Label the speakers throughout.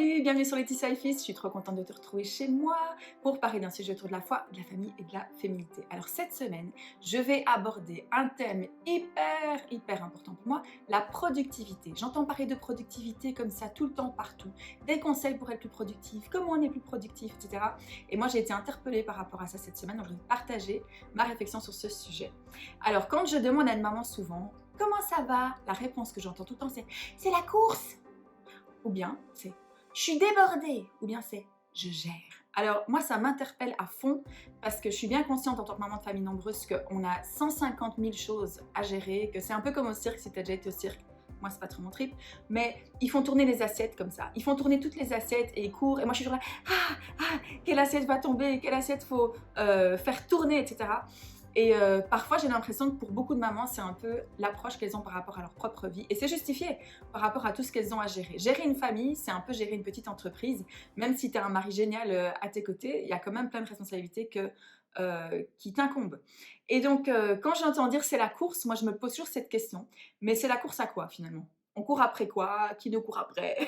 Speaker 1: Salut, bienvenue sur Laetitia et Fils, je suis trop contente de te retrouver chez moi pour parler d'un sujet autour de la foi, de la famille et de la féminité. Alors cette semaine, je vais aborder un thème hyper important pour moi, la productivité. J'entends parler de productivité comme ça tout le temps, partout, des conseils pour être plus productif, comment on est plus productif, etc. Et moi j'ai été interpellée par rapport à ça cette semaine, donc je vais partager ma réflexion sur ce sujet. Alors quand je demande à une maman souvent, comment ça va? La réponse que j'entends tout le temps c'est la course. Ou bien c'est je suis débordée, ou bien c'est je gère. Alors moi ça m'interpelle à fond parce que je suis bien consciente en tant que maman de famille nombreuse qu'on a 150 000 choses à gérer, que c'est un peu comme au cirque si tu as déjà été au cirque. Moi c'est pas trop mon trip, mais ils font tourner les assiettes comme ça. Ils font tourner toutes les assiettes et ils courent et moi je suis toujours là, quelle assiette va tomber, quelle assiette faut faire tourner, etc. Et parfois, j'ai l'impression que pour beaucoup de mamans, c'est un peu l'approche qu'elles ont par rapport à leur propre vie. Et c'est justifié par rapport à tout ce qu'elles ont à gérer. Gérer une famille, c'est un peu gérer une petite entreprise. Même si tu as un mari génial à tes côtés, il y a quand même plein de responsabilités qui t'incombent. Et donc, quand j'entends dire c'est la course, moi, je me pose toujours cette question. Mais c'est la course à quoi, finalement? On court après quoi? Qui nous court après?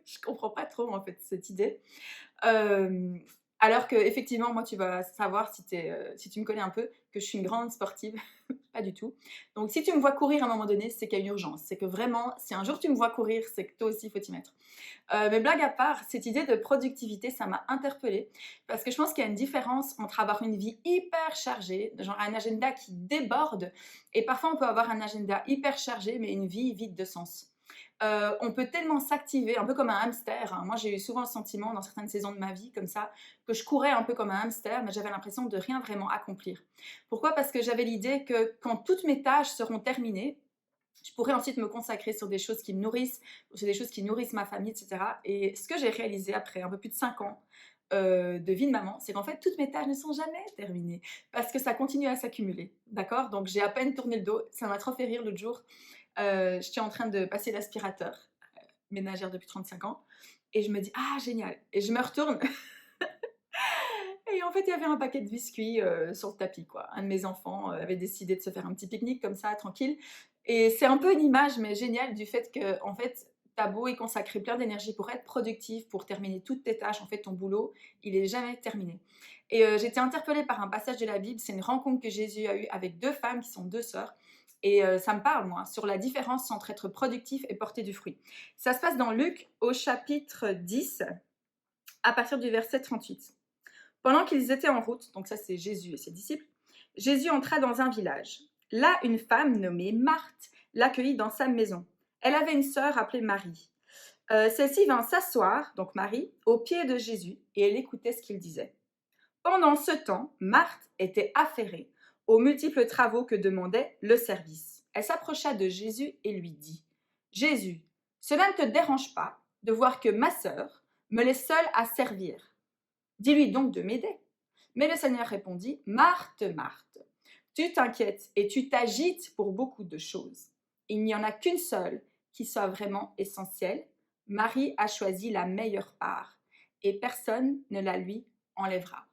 Speaker 1: Je comprends pas trop, en fait, cette idée. Euh, alors que effectivement, moi, tu vas savoir si tu me connais un peu, que je suis une grande sportive, pas du tout. Donc, si tu me vois courir à un moment donné, c'est qu'il y a une urgence. C'est que vraiment, si un jour tu me vois courir, c'est que toi aussi, il faut t'y mettre. Mais blague à part, cette idée de productivité, ça m'a interpellée parce que je pense qu'il y a une différence entre avoir une vie hyper chargée, genre un agenda qui déborde, et parfois on peut avoir un agenda hyper chargé, mais une vie vide de sens. On peut tellement s'activer, un peu comme un hamster, hein. Moi, j'ai eu souvent le sentiment, dans certaines saisons de ma vie, comme ça, que je courais un peu comme un hamster, mais j'avais l'impression de rien vraiment accomplir. Pourquoi? Parce que j'avais l'idée que quand toutes mes tâches seront terminées, je pourrais ensuite me consacrer sur des choses qui me nourrissent, sur des choses qui nourrissent ma famille, etc. Et ce que j'ai réalisé après un peu plus de 5 ans de vie de maman, c'est qu'en fait, toutes mes tâches ne sont jamais terminées parce que ça continue à s'accumuler. D'accord? Donc, j'ai à peine tourné le dos. Ça m'a trop fait rire l'autre jour. J'étais en train de passer l'aspirateur, ménagère depuis 35 ans, et je me dis, ah, génial. Et je me retourne. Et en fait, il y avait un paquet de biscuits sur le tapis, quoi. Un de mes enfants avait décidé de se faire un petit pique-nique comme ça, tranquille. Et c'est un peu une image, mais géniale, du fait que, en fait, t'as beau y consacrer plein d'énergie pour être productif, pour terminer toutes tes tâches, en fait, ton boulot, il est jamais terminé. Et j'étais interpellée par un passage de la Bible. C'est une rencontre que Jésus a eue avec deux femmes qui sont deux sœurs. Et ça me parle, moi, sur la différence entre être productif et porter du fruit. Ça se passe dans Luc, au chapitre 10, à partir du verset 38. Pendant qu'ils étaient en route, donc ça c'est Jésus et ses disciples, Jésus entra dans un village. Là, une femme nommée Marthe l'accueillit dans sa maison. Elle avait une sœur appelée Marie. Celle-ci vint s'asseoir, donc Marie, aux pieds de Jésus, et elle écoutait ce qu'il disait. Pendant ce temps, Marthe était affairée aux multiples travaux que demandait le service. Elle s'approcha de Jésus et lui dit, Jésus, cela ne te dérange pas de voir que ma sœur me laisse seule à servir. Dis-lui donc de m'aider. Mais le Seigneur répondit, Marthe, Marthe, tu t'inquiètes et tu t'agites pour beaucoup de choses. Il n'y en a qu'une seule qui soit vraiment essentielle. Marie a choisi la meilleure part et personne ne la lui enlèvera.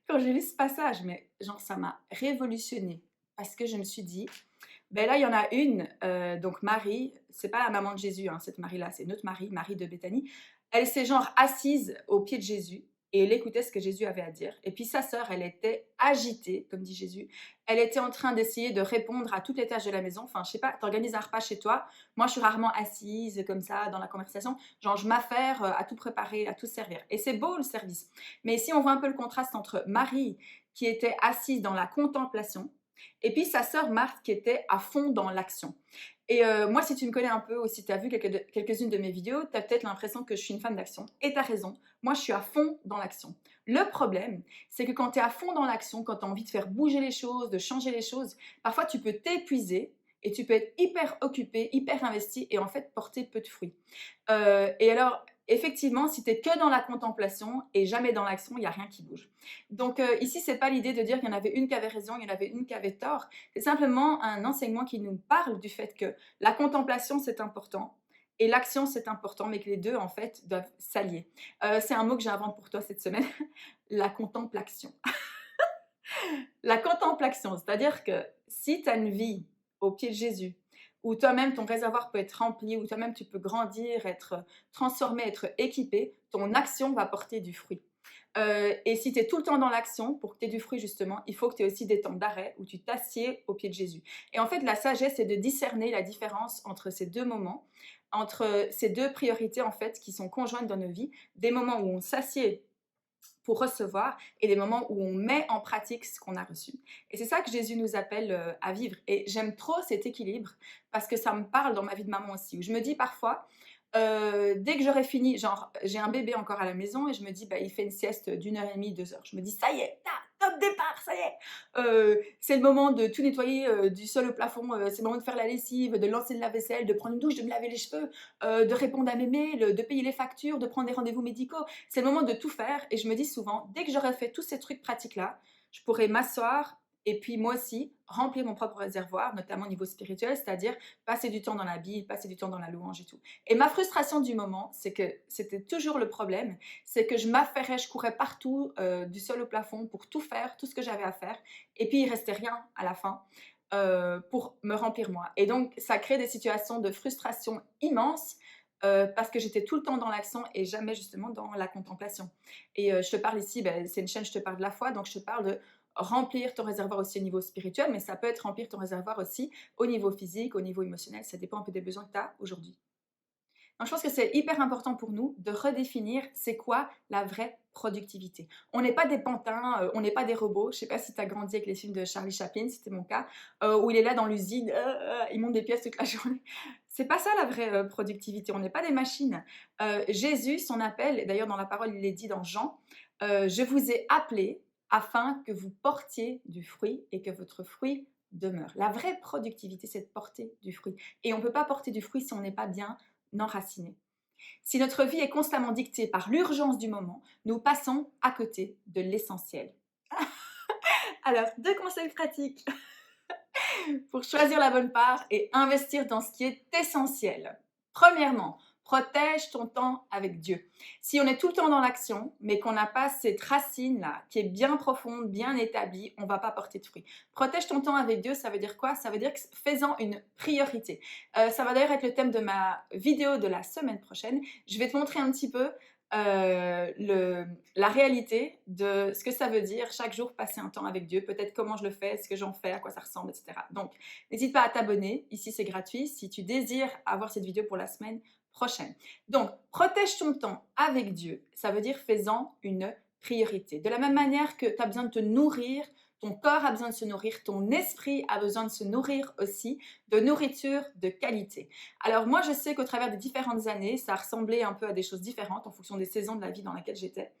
Speaker 1: Quand j'ai lu ce passage, mais genre ça m'a révolutionné parce que je me suis dit, ben là il y en a une, donc Marie, c'est pas la maman de Jésus, hein, cette Marie-là, c'est notre Marie, Marie de Béthanie. Elle s'est genre assise au pied de Jésus et elle écoutait ce que Jésus avait à dire. Et puis sa sœur, elle était agitée, comme dit Jésus. Elle était en train d'essayer de répondre à toutes les tâches de la maison. Enfin, je sais pas, t'organises un repas chez toi. Moi, je suis rarement assise comme ça dans la conversation. Genre, je m'affaire à tout préparer, à tout servir. Et c'est beau le service. Mais ici, on voit un peu le contraste entre Marie, qui était assise dans la contemplation, et puis sa sœur Marthe, qui était à fond dans l'action. Et moi, si tu me connais un peu ou si tu as vu quelques-unes de mes vidéos, tu as peut-être l'impression que je suis une femme d'action. Et tu as raison, moi je suis à fond dans l'action. Le problème, c'est que quand tu es à fond dans l'action, quand tu as envie de faire bouger les choses, de changer les choses, parfois tu peux t'épuiser et tu peux être hyper occupé, hyper investi et en fait porter peu de fruits. Et alors, effectivement, si tu n'es que dans la contemplation et jamais dans l'action, il n'y a rien qui bouge. Donc ici, ce n'est pas l'idée de dire qu'il y en avait une qui avait raison, il y en avait une qui avait tort. C'est simplement un enseignement qui nous parle du fait que la contemplation, c'est important. Et l'action, c'est important, mais que les deux, en fait, doivent s'allier. C'est un mot que j'invente pour toi cette semaine, la contemplation. La contemplation, c'est-à-dire que si tu as une vie au pied de Jésus, où toi-même ton réservoir peut être rempli, où toi-même tu peux grandir, être transformé, être équipé, ton action va porter du fruit. Et si tu es tout le temps dans l'action, pour que tu aies du fruit justement, il faut que tu aies aussi des temps d'arrêt où tu t'assieds au pied de Jésus. Et en fait, la sagesse, c'est de discerner la différence entre ces deux moments, entre ces deux priorités en fait qui sont conjointes dans nos vies, des moments où on s'assied pour recevoir et des moments où on met en pratique ce qu'on a reçu. Et c'est ça que Jésus nous appelle à vivre. Et j'aime trop cet équilibre parce que ça me parle dans ma vie de maman aussi, où je me dis parfois, dès que j'aurai fini, genre j'ai un bébé encore à la maison et je me dis, bah, il fait une sieste d'1 h 30, 2 heures. Je me dis, ça y est, top départ, ça y est. C'est le moment de tout nettoyer du sol au plafond, c'est le moment de faire la lessive, de lancer le lave-vaisselle, de prendre une douche, de me laver les cheveux, de répondre à mes mails, de payer les factures, de prendre des rendez-vous médicaux. C'est le moment de tout faire et je me dis souvent, dès que j'aurai fait tous ces trucs pratiques-là, je pourrai m'asseoir et puis moi aussi remplir mon propre réservoir, notamment au niveau spirituel, c'est-à-dire passer du temps dans la Bible, passer du temps dans la louange et tout. Et ma frustration du moment, c'est que c'était toujours le problème, c'est que je m'affairais, je courais partout, du sol au plafond pour tout faire, tout ce que j'avais à faire, et puis il restait rien à la fin pour me remplir moi. Et donc ça crée des situations de frustration immenses parce que j'étais tout le temps dans l'action et jamais justement dans la contemplation. Et je te parle ici, ben, c'est une chaîne, je te parle de la foi, donc je te parle de remplir ton réservoir aussi au niveau spirituel, mais ça peut être remplir ton réservoir aussi au niveau physique, au niveau émotionnel, ça dépend un peu des besoins que tu as aujourd'hui. Donc, je pense que c'est hyper important pour nous de redéfinir c'est quoi la vraie productivité. On n'est pas des pantins, on n'est pas des robots. Je ne sais pas si tu as grandi avec les films de Charlie Chaplin, c'était mon cas, où il est là dans l'usine, il monte des pièces toute la journée. C'est pas ça la vraie productivité, on n'est pas des machines. Jésus, son appel, et d'ailleurs dans la parole il est dit dans Jean, je vous ai appelé afin que vous portiez du fruit et que votre fruit demeure. La vraie productivité, c'est de porter du fruit. Et on ne peut pas porter du fruit si on n'est pas bien enraciné. Si notre vie est constamment dictée par l'urgence du moment, nous passons à côté de l'essentiel. Alors, 2 conseils pratiques pour choisir la bonne part et investir dans ce qui est essentiel. Premièrement, protège ton temps avec Dieu. Si on est tout le temps dans l'action, mais qu'on n'a pas cette racine-là, qui est bien profonde, bien établie, on ne va pas porter de fruits. Protège ton temps avec Dieu, ça veut dire quoi? Ça veut dire que fais-en une priorité. Ça va d'ailleurs être le thème de ma vidéo de la semaine prochaine. Je vais te montrer un petit peu la réalité de ce que ça veut dire chaque jour passer un temps avec Dieu, peut-être comment je le fais, ce que j'en fais, à quoi ça ressemble, etc. Donc, n'hésite pas à t'abonner, ici c'est gratuit, si tu désires avoir cette vidéo pour la semaine prochaine. Donc, protège ton temps avec Dieu, ça veut dire fais-en une priorité. De la même manière que tu as besoin de te nourrir, ton corps a besoin de se nourrir, ton esprit a besoin de se nourrir aussi de nourriture de qualité. Alors moi, je sais qu'au travers des différentes années, ça a ressemblé un peu à des choses différentes en fonction des saisons de la vie dans laquelle j'étais.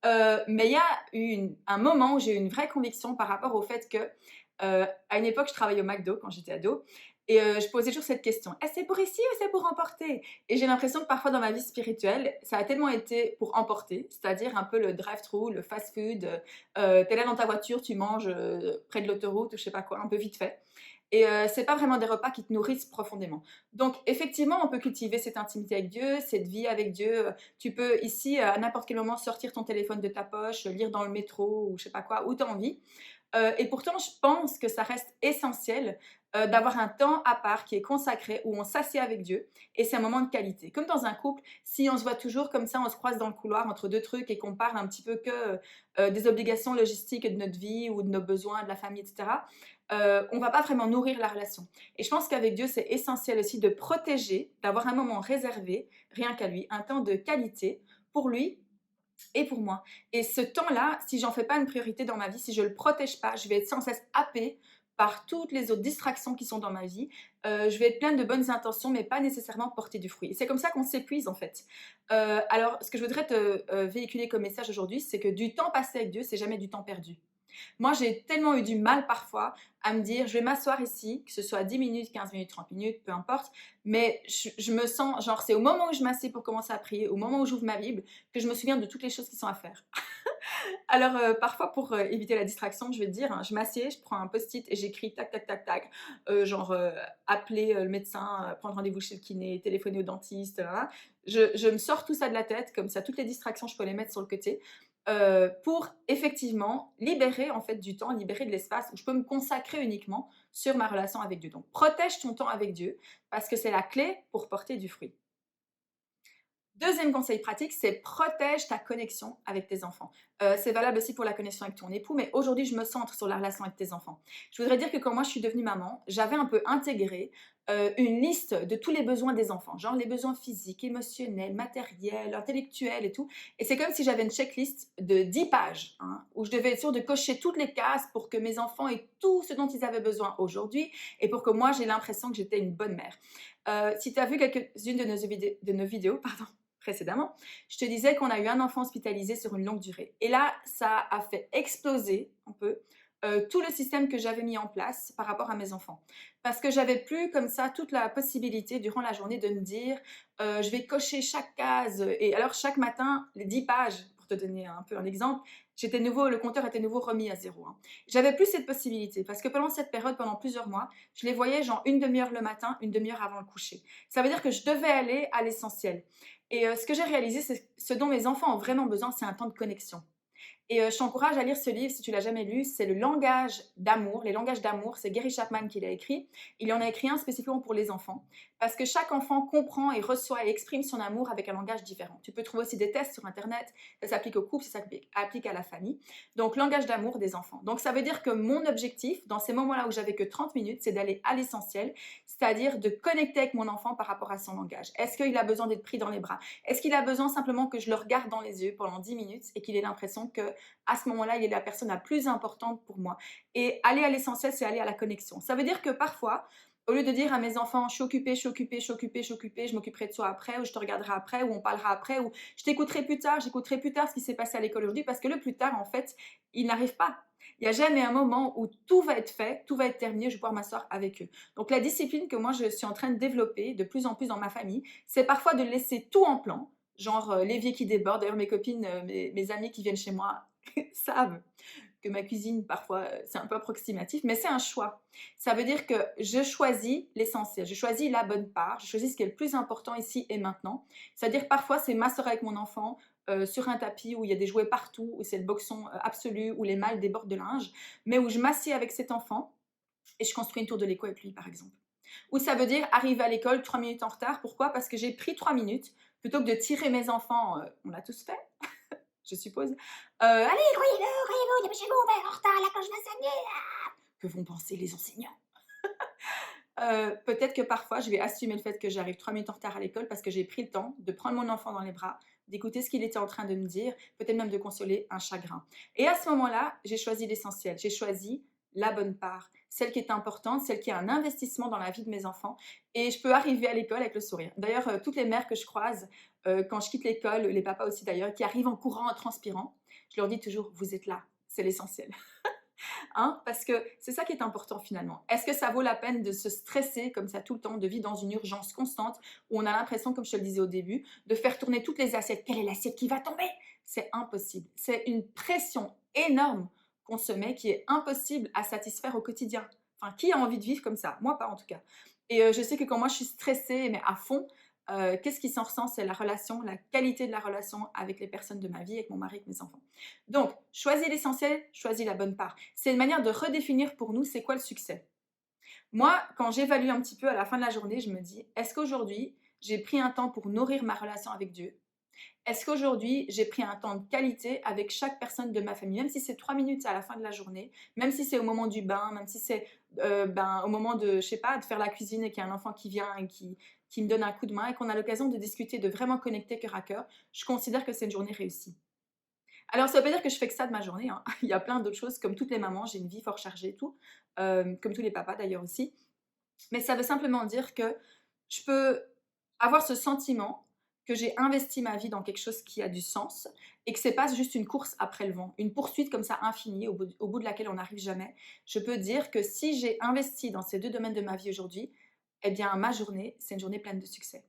Speaker 1: Mais il y a eu un moment où j'ai eu une vraie conviction par rapport au fait que, à une époque, je travaillais au McDo quand j'étais ado et je posais toujours cette question: «Est-ce c'est pour ici ou c'est pour emporter?» Et j'ai l'impression que parfois dans ma vie spirituelle, ça a tellement été pour emporter, c'est-à-dire un peu le drive-thru, le fast-food, tu es là dans ta voiture, tu manges, près de l'autoroute ou je sais pas quoi, un peu vite fait et c'est pas vraiment des repas qui te nourrissent profondément. Donc effectivement, on peut cultiver cette intimité avec Dieu, cette vie avec Dieu, tu peux ici, à n'importe quel moment, sortir ton téléphone de ta poche, lire dans le métro ou je sais pas quoi, où tu as envie. Et pourtant, je pense que ça reste essentiel d'avoir un temps à part qui est consacré, où on s'assied avec Dieu, et c'est un moment de qualité. Comme dans un couple, si on se voit toujours comme ça, on se croise dans le couloir entre deux trucs et qu'on parle un petit peu que des obligations logistiques de notre vie ou de nos besoins, de la famille, etc., on va pas vraiment nourrir la relation. Et je pense qu'avec Dieu, c'est essentiel aussi de protéger, d'avoir un moment réservé, rien qu'à lui, un temps de qualité pour lui et pour moi. Et ce temps-là, si j'en fais pas une priorité dans ma vie, si je le protège pas, je vais être sans cesse happée par toutes les autres distractions qui sont dans ma vie. Je vais être pleine de bonnes intentions, mais pas nécessairement porter du fruit. Et c'est comme ça qu'on s'épuise en fait. Alors, ce que je voudrais te véhiculer comme message aujourd'hui, c'est que du temps passé avec Dieu, c'est jamais du temps perdu. Moi, j'ai tellement eu du mal parfois à me dire, je vais m'asseoir ici, que ce soit 10 minutes, 15 minutes, 30 minutes, peu importe, mais je me sens, genre, c'est au moment où je m'assieds pour commencer à prier, au moment où j'ouvre ma Bible, que je me souviens de toutes les choses qui sont à faire. Alors, parfois, pour éviter la distraction, je vais te dire, hein, je m'assieds, je prends un post-it et j'écris tac, tac, tac, tac, genre appeler le médecin, prendre rendez-vous chez le kiné, téléphoner au dentiste, hein. Je me sors tout ça de la tête, comme ça, toutes les distractions, je peux les mettre sur le côté. pour effectivement libérer en fait du temps, libérer de l'espace où je peux me consacrer uniquement sur ma relation avec Dieu. Donc protège ton temps avec Dieu parce que c'est la clé pour porter du fruit. Deuxième conseil pratique, c'est protège ta connexion avec tes enfants. C'est valable aussi pour la connexion avec ton époux, mais aujourd'hui, je me centre sur la relation avec tes enfants. Je voudrais dire que quand moi, je suis devenue maman, j'avais un peu intégré une liste de tous les besoins des enfants, genre les besoins physiques, émotionnels, matériels, intellectuels et tout. Et c'est comme si j'avais une checklist de 10 pages, hein, où je devais être sûre de cocher toutes les cases pour que mes enfants aient tout ce dont ils avaient besoin aujourd'hui et pour que moi, j'ai l'impression que j'étais une bonne mère. Si tu as vu quelques-unes de nos vidéos, pardon, précédemment, je te disais qu'on a eu un enfant hospitalisé sur une longue durée. Et là, ça a fait exploser un peu tout le système que j'avais mis en place par rapport à mes enfants. Parce que j'avais plus comme ça toute la possibilité durant la journée de me dire je vais cocher chaque case. Et alors chaque matin, les 10 pages, pour te donner un peu un exemple, le compteur était nouveau remis à zéro. Hein. J'avais plus cette possibilité parce que pendant cette période, pendant plusieurs mois, je les voyais genre une demi-heure le matin, une demi-heure avant le coucher. Ça veut dire que je devais aller à l'essentiel. Et ce que j'ai réalisé, c'est ce dont mes enfants ont vraiment besoin, c'est un temps de connexion. Et je t'encourage à lire ce livre si tu l'as jamais lu. C'est le langage d'amour. Les langages d'amour, c'est Gary Chapman qui l'a écrit. Il en a écrit un spécifiquement pour les enfants. Parce que chaque enfant comprend et reçoit et exprime son amour avec un langage différent. Tu peux trouver aussi des tests sur Internet. Ça s'applique au couple, ça s'applique à la famille. Donc, langage d'amour des enfants. Donc, ça veut dire que mon objectif, dans ces moments-là où j'avais que 30 minutes, c'est d'aller à l'essentiel. C'est-à-dire de connecter avec mon enfant par rapport à son langage. Est-ce qu'il a besoin d'être pris dans les bras? Est-ce qu'il a besoin simplement que je le regarde dans les yeux pendant 10 minutes et qu'il ait l'impression que à ce moment-là, il est la personne la plus importante pour moi. Et aller à l'essentiel, c'est aller à la connexion. Ça veut dire que parfois, au lieu de dire à mes enfants, je suis occupée, je suis occupée, je suis occupée, je suis occupée, je m'occuperai de toi après, ou je te regarderai après, ou on parlera après, ou je t'écouterai plus tard, j'écouterai plus tard ce qui s'est passé à l'école aujourd'hui, parce que le plus tard, en fait, il n'arrive pas. Il n'y a jamais un moment où tout va être fait, tout va être terminé, je vais pouvoir m'asseoir avec eux. Donc la discipline que moi, je suis en train de développer de plus en plus dans ma famille, c'est parfois de laisser tout en plan, genre l'évier qui déborde. D'ailleurs, mes copines, mes amies qui viennent chez moi savent que ma cuisine, parfois, c'est un peu approximatif, mais c'est un choix. Ça veut dire que je choisis l'essentiel, je choisis la bonne part, je choisis ce qui est le plus important ici et maintenant. C'est-à-dire parfois, c'est m'asseoir avec mon enfant sur un tapis où il y a des jouets partout, où c'est le boxon absolu, où les malles débordent de linge, mais où je m'assieds avec cet enfant et je construis une tour de Lego avec lui, par exemple. Ou ça veut dire arriver à l'école 3 minutes en retard. Pourquoi? Parce que j'ai pris 3 minutes plutôt que de tirer mes enfants, on l'a tous fait, je suppose. Allez, croyez-le, dépêchez-vous, on va être en retard, la cloche va sonner. Que vont penser les enseignants? Peut-être que parfois, je vais assumer le fait que j'arrive 3 minutes en retard à l'école parce que j'ai pris le temps de prendre mon enfant dans les bras, d'écouter ce qu'il était en train de me dire, peut-être même de consoler un chagrin. Et à ce moment-là, j'ai choisi l'essentiel. J'ai choisi la bonne part, celle qui est importante, celle qui est un investissement dans la vie de mes enfants. Et je peux arriver à l'école avec le sourire. D'ailleurs, toutes les mères que je croise, quand je quitte l'école, les papas aussi d'ailleurs, qui arrivent en courant, en transpirant, je leur dis toujours, vous êtes là, c'est l'essentiel. Hein, parce que c'est ça qui est important finalement. Est-ce que ça vaut la peine de se stresser comme ça tout le temps, de vivre dans une urgence constante où on a l'impression, comme je te le disais au début, de faire tourner toutes les assiettes? Quelle est l'assiette qui va tomber? C'est impossible. C'est une pression énorme qu'on se met qui est impossible à satisfaire au quotidien. Enfin, qui a envie de vivre comme ça? Moi, pas en tout cas. Et je sais que quand moi je suis stressée, mais à fond, qu'est-ce qui s'en ressent? C'est la relation, la qualité de la relation avec les personnes de ma vie, avec mon mari, avec mes enfants. Donc, choisis l'essentiel, choisis la bonne part. C'est une manière de redéfinir pour nous c'est quoi le succès. Moi, quand j'évalue un petit peu à la fin de la journée, je me dis, est-ce qu'aujourd'hui, j'ai pris un temps pour nourrir ma relation avec Dieu? Est-ce qu'aujourd'hui, j'ai pris un temps de qualité avec chaque personne de ma famille, même si c'est 3 minutes à la fin de la journée, même si c'est au moment du bain, même si c'est au moment de, je sais pas, de faire la cuisine et qu'il y a un enfant qui vient et qui me donne un coup de main et qu'on a l'occasion de discuter, de vraiment connecter cœur à cœur, je considère que c'est une journée réussie. Alors, ça veut pas dire que je fais que ça de ma journée, hein. Il y a plein d'autres choses, comme toutes les mamans, j'ai une vie fort chargée et tout, comme tous les papas d'ailleurs aussi. Mais ça veut simplement dire que je peux avoir ce sentiment que j'ai investi ma vie dans quelque chose qui a du sens et que c'est pas juste une course après le vent, une poursuite comme ça infinie au bout de laquelle on n'arrive jamais. Je peux dire que si j'ai investi dans ces deux domaines de ma vie aujourd'hui, eh bien ma journée, c'est une journée pleine de succès.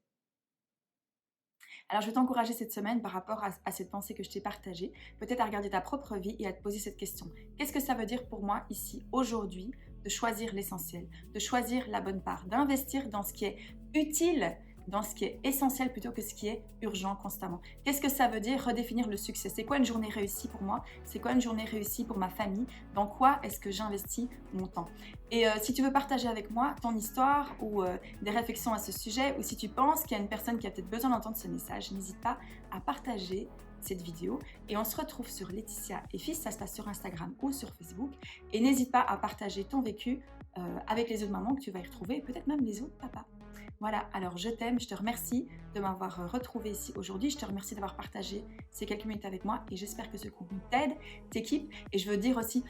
Speaker 1: Alors, je vais t'encourager cette semaine par rapport à cette pensée que je t'ai partagée, peut-être à regarder ta propre vie et à te poser cette question. Qu'est-ce que ça veut dire pour moi ici, aujourd'hui, de choisir l'essentiel, de choisir la bonne part, d'investir dans ce qui est utile dans ce qui est essentiel plutôt que ce qui est urgent constamment. Qu'est-ce que ça veut dire redéfinir le succès? C'est quoi une journée réussie pour moi? C'est quoi une journée réussie pour ma famille? Dans quoi est-ce que j'investis mon temps? Et si tu veux partager avec moi ton histoire ou des réflexions à ce sujet, ou si tu penses qu'il y a une personne qui a peut-être besoin d'entendre ce message, n'hésite pas à partager cette vidéo et on se retrouve sur Laetitia et Fils, ça se passe sur Instagram ou sur Facebook, et n'hésite pas à partager ton vécu avec les autres mamans que tu vas y retrouver et peut-être même les autres papas. Voilà, alors je t'aime, je te remercie de m'avoir retrouvé ici aujourd'hui, je te remercie d'avoir partagé ces quelques minutes avec moi et j'espère que ce contenu t'aide, t'équipe, et je veux dire aussi,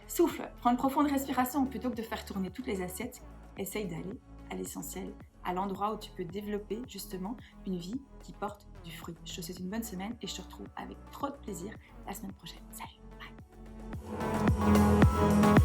Speaker 1: souffle, prends une profonde respiration plutôt que de faire tourner toutes les assiettes, essaye d'aller à l'essentiel, à l'endroit où tu peux développer justement une vie qui porte du fruit. Je te souhaite une bonne semaine et je te retrouve avec trop de plaisir la semaine prochaine. Salut, bye.